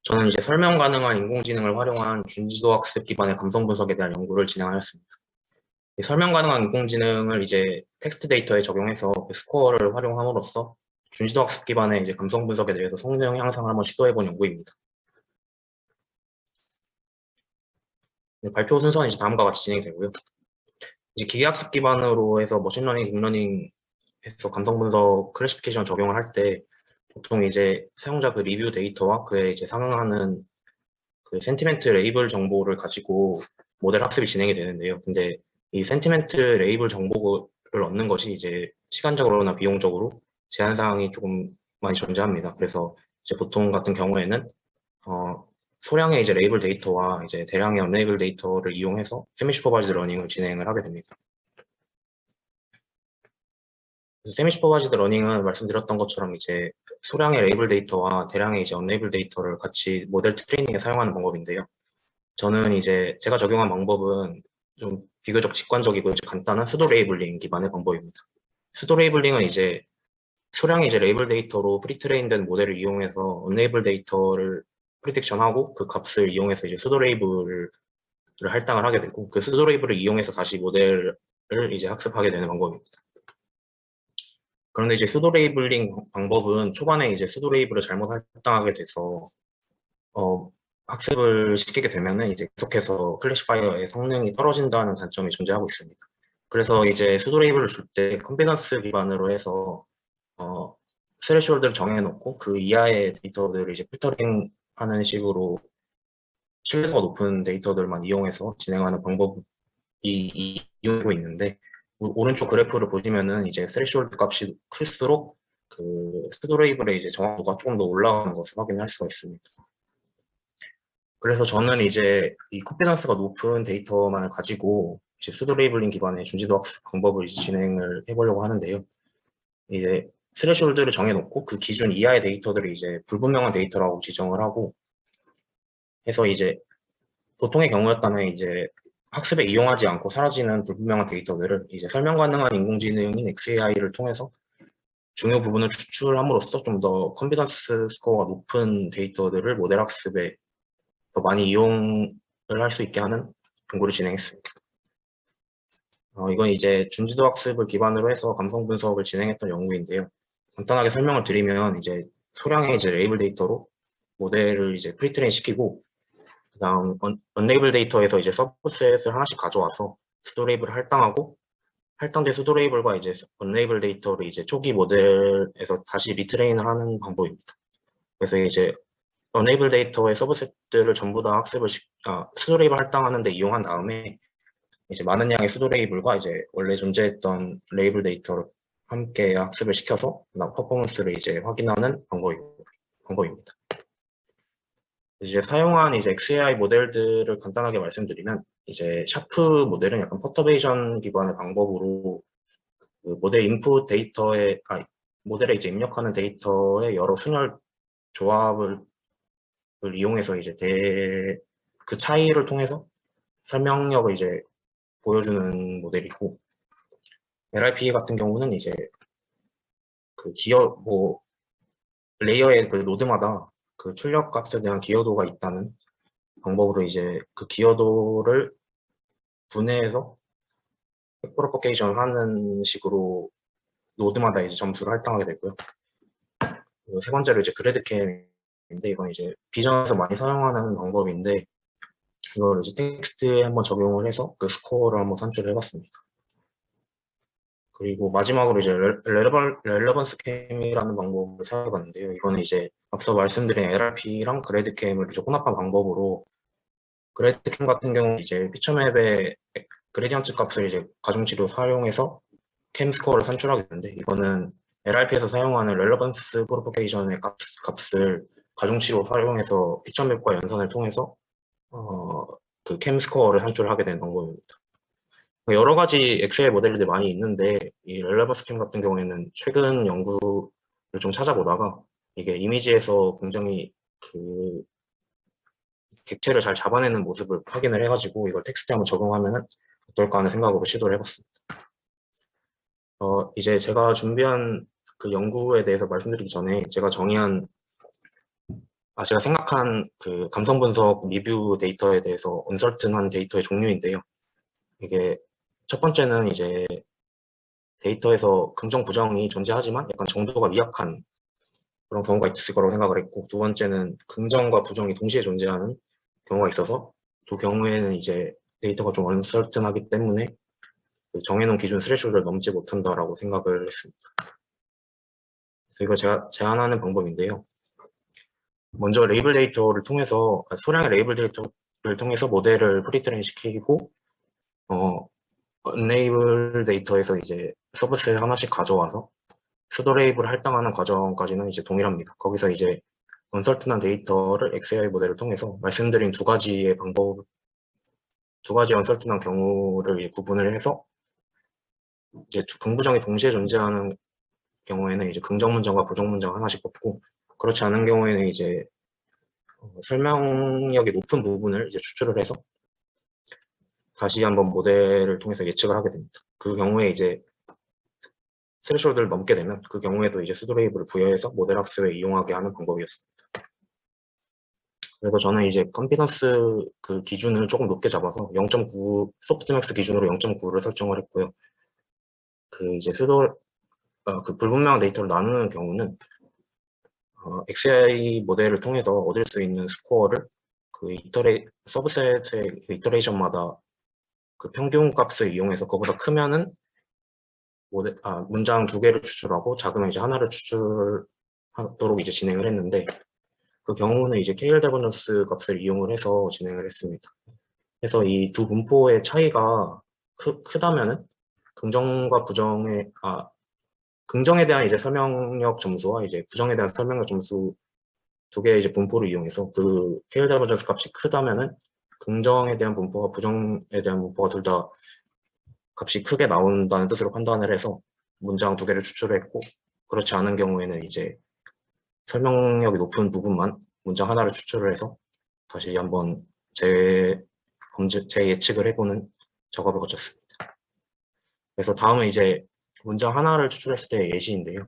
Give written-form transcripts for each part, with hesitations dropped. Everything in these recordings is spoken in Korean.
저는 이제 설명 가능한 인공지능을 활용한 준지도 학습 기반의 감성 분석에 대한 연구를 진행하였습니다. 이 설명 가능한 인공지능을 이제 텍스트 데이터에 적용해서 그 스코어를 활용함으로써 준지도 학습 기반의 이제 감성 분석에 대해서 성능 향상을 한번 시도해본 연구입니다. 발표 순서는 이제 다음과 같이 진행이 되고요. 이제 기계학습 기반으로 해서 머신러닝, 딥러닝 해서 감성 분석 클래시피케이션 적용을 할 때 보통 이제 사용자 그 리뷰 데이터와 그에 이제 상응하는 그 센티멘트 레이블 정보를 가지고 모델 학습이 진행이 되는데요. 근데 이 센티멘트 레이블 정보를 얻는 것이 이제 시간적으로나 비용적으로 제한 사항이 조금 많이 존재합니다. 그래서 이제 보통 같은 경우에는 소량의 이제 레이블 데이터와 이제 대량의 언레이블 데이터를 이용해서 세미 슈퍼바이즈드 러닝을 진행을 하게 됩니다. 세미 슈퍼바이즈드 러닝은 말씀드렸던 것처럼 이제 소량의 레이블 데이터와 대량의 이제 언레이블 데이터를 같이 모델 트레이닝에 사용하는 방법인데요. 저는 이제 제가 적용한 방법은 좀 비교적 직관적이고 이제 간단한 수도 레이블링 기반의 방법입니다. 수도 레이블링은 이제 소량의 이제 레이블 데이터로 프리트레인된 모델을 이용해서 언레이블 데이터를 프리딕션하고 그 값을 이용해서 이제 수도 레이블을 할당을 하게 되고 그 수도 레이블을 이용해서 다시 모델을 이제 학습하게 되는 방법입니다. 그런데 이제 수도 레이블링 방법은 초반에 이제 수도 레이블을 잘못 할당하게 돼서 학습을 시키게 되면은 이제 계속해서 클래시파이어의 성능이 떨어진다는 단점이 존재하고 있습니다. 그래서 이제 수도 레이블을 줄 때 컨피던스 기반으로 해서 스레시홀드를 정해놓고 그 이하의 데이터들을 이제 필터링하는 식으로 신뢰도가 높은 데이터들만 이용해서 진행하는 방법이 이용되고 있는데 오른쪽 그래프를 보시면은 이제 스레시홀드 값이 클수록 그 수도 레이블의 이제 정확도가 조금 더 올라가는 것을 확인할 수가 있습니다. 그래서 저는 이제 이 컨피던스가 높은 데이터만을 가지고 이제 수도 레이블링 기반의 준지도 학습 방법을 이제 진행을 해보려고 하는데요. 이제 스레시홀드를 정해놓고 그 기준 이하의 데이터들을 이제 불분명한 데이터라고 지정을 하고 해서 이제 보통의 경우였다면 이제 학습에 이용하지 않고 사라지는 불분명한 데이터들을 이제 설명 가능한 인공지능인 XAI를 통해서 중요 부분을 추출함으로써 좀 더 컨피던스 스코어가 높은 데이터들을 모델 학습에 더 많이 이용을 할 수 있게 하는 연구를 진행했습니다. 이건 이제 준지도 학습을 기반으로 해서 감성 분석을 진행했던 연구인데요. 간단하게 설명을 드리면 이제 소량의 이제 레이블 데이터로 모델을 이제 프리트레인 시키고 그다음 언레이블 데이터에서 이제 서브셋을 하나씩 가져와서 수도 레이블을 할당하고 할당된 수도 레이블과 이제 언레이블 데이터를 이제 초기 모델에서 다시 리트레인을 하는 방법입니다. 그래서 이제 언레이블 데이터의 서브셋들을 전부 다 수도 레이블 할당하는 데 이용한 다음에 이제 많은 양의 수도 레이블과 이제 원래 존재했던 레이블 데이터를 함께 학습을 시켜서 퍼포먼스를 이제 확인하는 방법입니다. 이제 사용한 이제 XAI 모델들을 간단하게 말씀드리면 이제 샤프 모델은 약간 퍼터베이션 기반의 방법으로 그 모델 인풋 모델에 이제 입력하는 데이터의 여러 순열 조합을 이용해서 이제 그 차이를 통해서 설명력을 이제 보여주는 모델이고 LRP 같은 경우는 이제 그 레이어의 그 노드마다 그 출력 값에 대한 기여도가 있다는 방법으로 이제 그 기여도를 분해해서 백프로퍼게이션 하는 식으로 노드마다 이제 점수를 할당하게 되고요. 그리고 세 번째로 이제 그래드캠인데 이건 이제 비전에서 많이 사용하는 방법인데 이걸 이제 텍스트에 한번 적용을 해서 그 스코어를 한번 산출을 해봤습니다. 그리고 마지막으로 이제 렐러번스 캠이라는 방법을 사용해봤는데요. 이거는 이제 앞서 말씀드린 LRP랑 그래드캠을 이제 혼합한 방법으로 그래드캠 같은 경우 이제 피처맵의 그레디언트 값을 이제 가중치로 사용해서 캠 스코어를 산출하게 되는데 이거는 LRP에서 사용하는 렐러번스 프로포게이션의 값을 가중치로 사용해서 피처맵과 연산을 통해서 그 캠 스코어를 산출하게 되는 방법입니다. 여러 가지 엑셀 모델들이 많이 있는데 이 렐러번스 캠 같은 경우에는 최근 연구를 좀 찾아보다가 이게 이미지에서 굉장히 그 객체를 잘 잡아내는 모습을 확인을 해가지고 이걸 텍스트에 한번 적용하면 어떨까 하는 생각으로 시도를 해봤습니다. 이제 제가 준비한 그 연구에 대해서 말씀드리기 전에 제가 정의한 제가 생각한 그 감성 분석 리뷰 데이터에 대해서 언설튼한 데이터의 종류인데요. 이게 첫 번째는 이제 데이터에서 긍정, 부정이 존재하지만 약간 정도가 미약한 그런 경우가 있을 거라고 생각을 했고, 두 번째는 긍정과 부정이 동시에 존재하는 경우가 있어서 두 경우에는 이제 데이터가 좀 언설튼하기 때문에 그 정해놓은 기준 스레시홀드를 넘지 못한다라고 생각을 했습니다. 그래서 이거 제가 제안하는 방법인데요. 먼저 레이블 데이터를 통해서 소량의 레이블 데이터를 통해서 모델을 프리트레인 시키고 언레이블 데이터에서 이제 서브셋 하나씩 가져와서 수도 레이블을 할당하는 과정까지는 이제 동일합니다. 거기서 이제 언설튼한 데이터를 XAI 모델을 통해서 말씀드린 두 가지의 방법, 두 가지 언설튼한 경우를 구분을 해서 이제 긍부정이 동시에 존재하는 경우에는 이제 긍정 문장과 부정 문장 하나씩 뽑고, 그렇지 않은 경우에는 이제 설명력이 높은 부분을 이제 추출을 해서 다시 한번 모델을 통해서 예측을 하게 됩니다. 그 경우에 이제 스레시홀드를 넘게 되면 그 경우에도 이제 수도 레이블을 부여해서 모델 학습에 이용하게 하는 방법이었습니다. 그래서 저는 이제 컨피던스 그 기준을 조금 높게 잡아서 0.9 소프트맥스 기준으로 0.9를 설정을 했고요. 그 이제 그 불분명한 데이터를 나누는 경우는 XAI 모델을 통해서 얻을 수 있는 스코어를 그 서브셋의 이터레이션마다 그 평균 값을 이용해서 그거보다 크면은 문장 두 개를 추출하고 작으면 이제 하나를 추출하도록 이제 진행을 했는데, 그 경우는 이제 KL 다버넌스 값을 이용을 해서 진행을 했습니다. 그래서 이 두 분포의 차이가 크다면은 긍정과 부정의 긍정에 대한 이제 설명력 점수와 이제 부정에 대한 설명력 점수 두 개의 이제 분포를 이용해서 그 KL 다버넌스 값이 크다면은 긍정에 대한 분포와 부정에 대한 분포가 둘 다 값이 크게 나온다는 뜻으로 판단을 해서 문장 두 개를 추출했고, 그렇지 않은 경우에는 이제 설명력이 높은 부분만 문장 하나를 추출을 해서 다시 한번 재예측을 해보는 작업을 거쳤습니다. 그래서 다음은 이제 문장 하나를 추출했을 때의 예시인데요.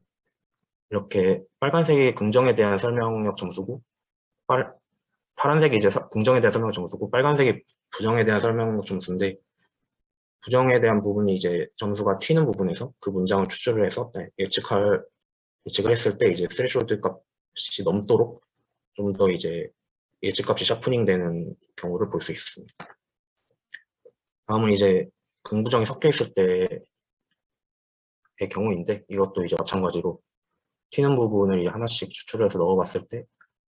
이렇게 빨간색이 긍정에 대한 설명력 점수고, 파란색이 이제 긍정에 대한 설명력 점수고, 빨간색이 부정에 대한 설명력 점수인데, 부정에 대한 부분이 이제 점수가 튀는 부분에서 그 문장을 추출을 해서 예측을 했을 때 이제 스레시홀드 값이 넘도록 좀 더 이제 예측값이 샤프닝 되는 경우를 볼 수 있습니다. 다음은 이제 긍부정이 섞여 있을 때의 경우인데, 이것도 이제 마찬가지로 튀는 부분을 하나씩 추출해서 넣어봤을 때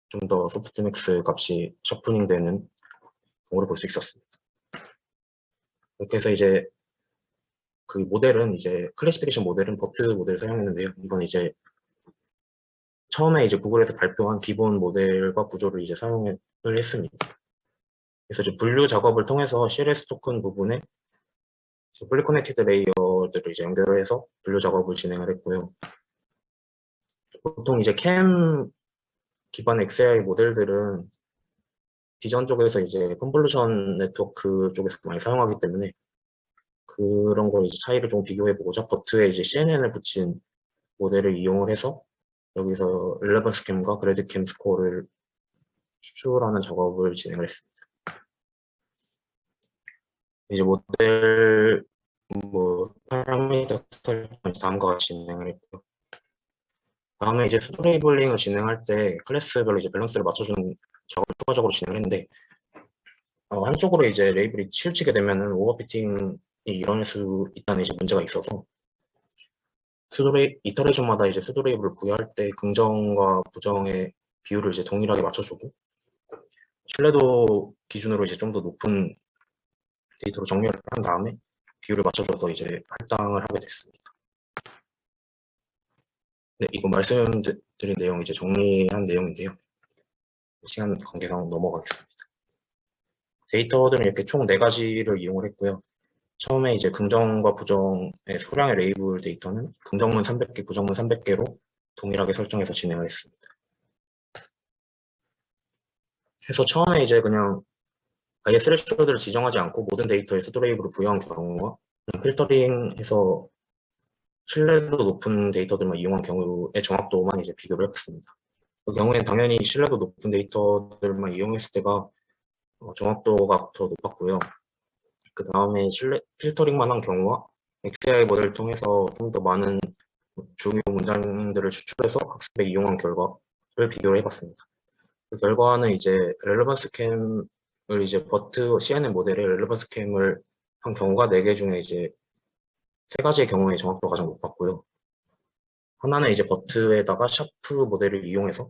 좀 더 소프트맥스 값이 샤프닝 되는 경우를 볼 수 있었습니다. 이렇게 해서 이제 그 모델은 이제 클래시피케이션 모델은 버트 모델을 사용했는데요. 이건 이제 처음에 이제 구글에서 발표한 기본 모델과 구조를 이제 사용을 했습니다. 그래서 이제 분류 작업을 통해서 CLS 토큰 부분에 풀리 커넥티드 레이어들을 이제 연결해서 분류 작업을 진행을 했고요. 보통 이제 캠 기반 XAI 모델들은 비전 쪽에서 이제 컨볼루션 네트워크 쪽에서 많이 사용하기 때문에 그런 걸 이제 차이를 좀 비교해보고자 버트에 이제 CNN을 붙인 모델을 이용을 해서 여기서 릴레번스 캠과 그래드 캠 스코어를 추출하는 작업을 진행을 했습니다. 이제 모델 파라미터 설정 다음과 같이 진행을 했고요. 다음에 이제 수도 레이블링을 진행할 때 클래스별로 이제 밸런스를 맞춰주는 작업을 추가적으로 진행을 했는데, 한쪽으로 이제 레이블이 치우치게 되면은 오버피팅이 일어날 수 있다는 이제 문제가 있어서 이터레이션마다 이제 수도 레이블을 부여할 때 긍정과 부정의 비율을 이제 동일하게 맞춰주고, 신뢰도 기준으로 이제 좀 더 높은 데이터로 정렬을 한 다음에 비율을 맞춰줘서 이제 할당을 하게 됐습니다. 네, 이거 말씀드린 내용 이제 정리한 내용인데요. 시간 관계상 넘어가겠습니다. 데이터들은 이렇게 총 4가지를 이용을 했고요. 처음에 이제 긍정과 부정의 소량의 레이블 데이터는 긍정문 300개, 부정문 300개로 동일하게 설정해서 진행을 했습니다. 그래서 처음에 이제 그냥 아예 스레시홀드를 지정하지 않고 모든 데이터에 수도 레이블을 부여한 경우와 필터링해서 신뢰도 높은 데이터들만 이용한 경우의 정확도만 이제 비교를 해봤습니다. 그 경우에는 당연히 신뢰도 높은 데이터들만 이용했을 때가 정확도가 더 높았고요. 그 다음에 필터링만 한 경우와 XAI 모델을 통해서 좀 더 많은 중요 문장들을 추출해서 학습에 이용한 결과를 비교를 해봤습니다. 그 결과는 이제 렐러번스 캠을 이제 버트 CNN 모델의 렐러번스 캠을 한 경우가 4개 중에 이제 3가지의 경우에 정확도가 가장 높았고요. 하나는 이제 버트에다가 샤프 모델을 이용해서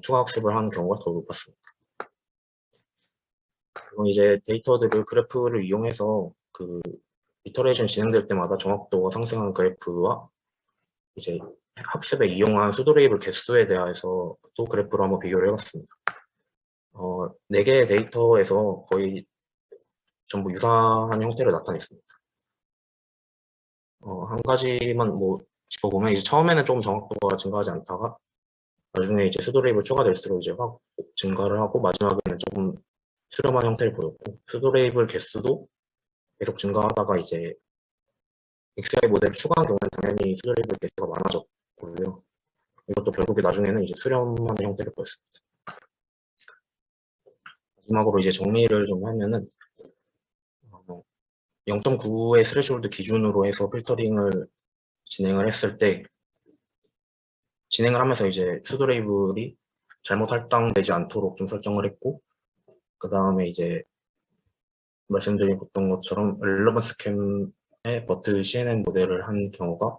추가 학습을 하는 경우가 더 높았습니다. 그리고 이제 데이터들을 그래프를 이용해서 그 이터레이션 진행될 때마다 정확도가 상승하는 그래프와 이제 학습에 이용한 수도레이블 개수에 대해서 또 그래프로 한번 비교를 해봤습니다. 4개의 데이터에서 거의 전부 유사한 형태를 나타냈습니다. 한 가지만 뭐 짚어보면 이제 처음에는 좀 정확도가 증가하지 않다가 나중에 이제 수도레이블 추가될수록 이제 확 증가를 하고 마지막에는 조금 수렴한 형태를 보였고 수도레이블 개수도 계속 증가하다가 이제 XAI 모델을 추가한 경우는 당연히 수도레이블 개수가 많아졌고요. 이것도 결국에 나중에는 이제 수렴하는 형태를 보였습니다. 마지막으로 이제 정리를 좀 하면은 0.9의 스레시홀드 기준으로 해서 필터링을 진행을 했을 때 진행을 하면서 이제 수도레이블이 잘못 할당되지 않도록 좀 설정을 했고 그 다음에 이제 말씀드렸던 것처럼 렐러번스 캠의 버트 CNN 모델을 한 경우가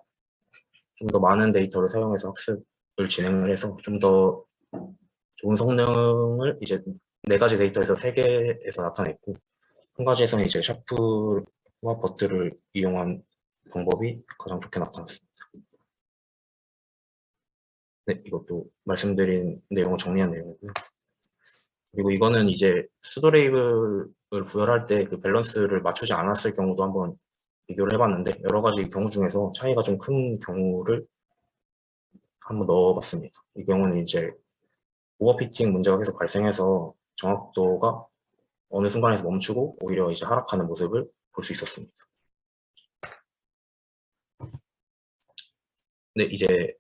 좀 더 많은 데이터를 사용해서 학습을 진행을 해서 좀 더 좋은 성능을 이제 4가지 데이터에서 3개에서 나타냈고 한 가지에서는 이제 샤프와 버트를 이용한 방법이 가장 좋게 나타났습니다. 네, 이것도 말씀드린 내용을 정리한 내용이고요. 그리고 이거는 이제 수도레이블을 구현할 때 그 밸런스를 맞추지 않았을 경우도 한번 비교를 해봤는데 여러 가지 경우 중에서 차이가 좀 큰 경우를 한번 넣어봤습니다. 이 경우는 이제 오버피팅 문제가 계속 발생해서 정확도가 어느 순간에서 멈추고 오히려 이제 하락하는 모습을 볼 수 있었습니다. 네, 이제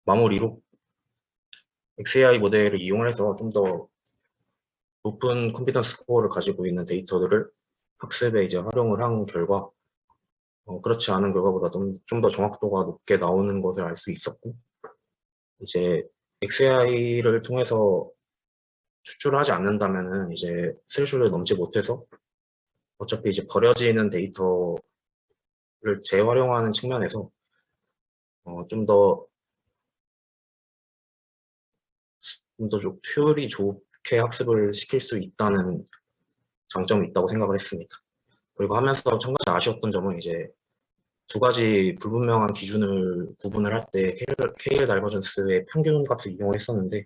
마무리로 XAI 모델을 이용해서 좀 더 높은 컴피던스 스코어를 가지고 있는 데이터들을 학습에 이제 활용을 한 결과 그렇지 않은 결과보다 좀 더 정확도가 높게 나오는 것을 알 수 있었고 이제 XAI를 통해서 추출을 하지 않는다면은 이제 스레시홀드를 넘지 못해서 어차피 이제 버려지는 데이터를 재활용하는 측면에서 좀 더 효율이 좋게 학습을 시킬 수 있다는 장점이 있다고 생각을 했습니다. 그리고 하면서 한 가지 아쉬웠던 점은 이제 2가지 불분명한 기준을 구분을 할 때 KL 다이버전스의 평균 값을 이용을 했었는데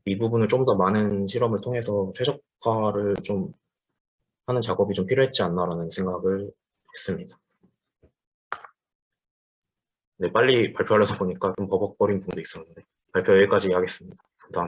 이 부분을 좀 더 많은 실험을 통해서 최적화를 좀 하는 작업이 좀 필요했지 않나라는 생각을 했습니다. 네, 빨리 발표하려다 보니까 좀 버벅거린 부분도 있었는데 발표 여기까지 하겠습니다.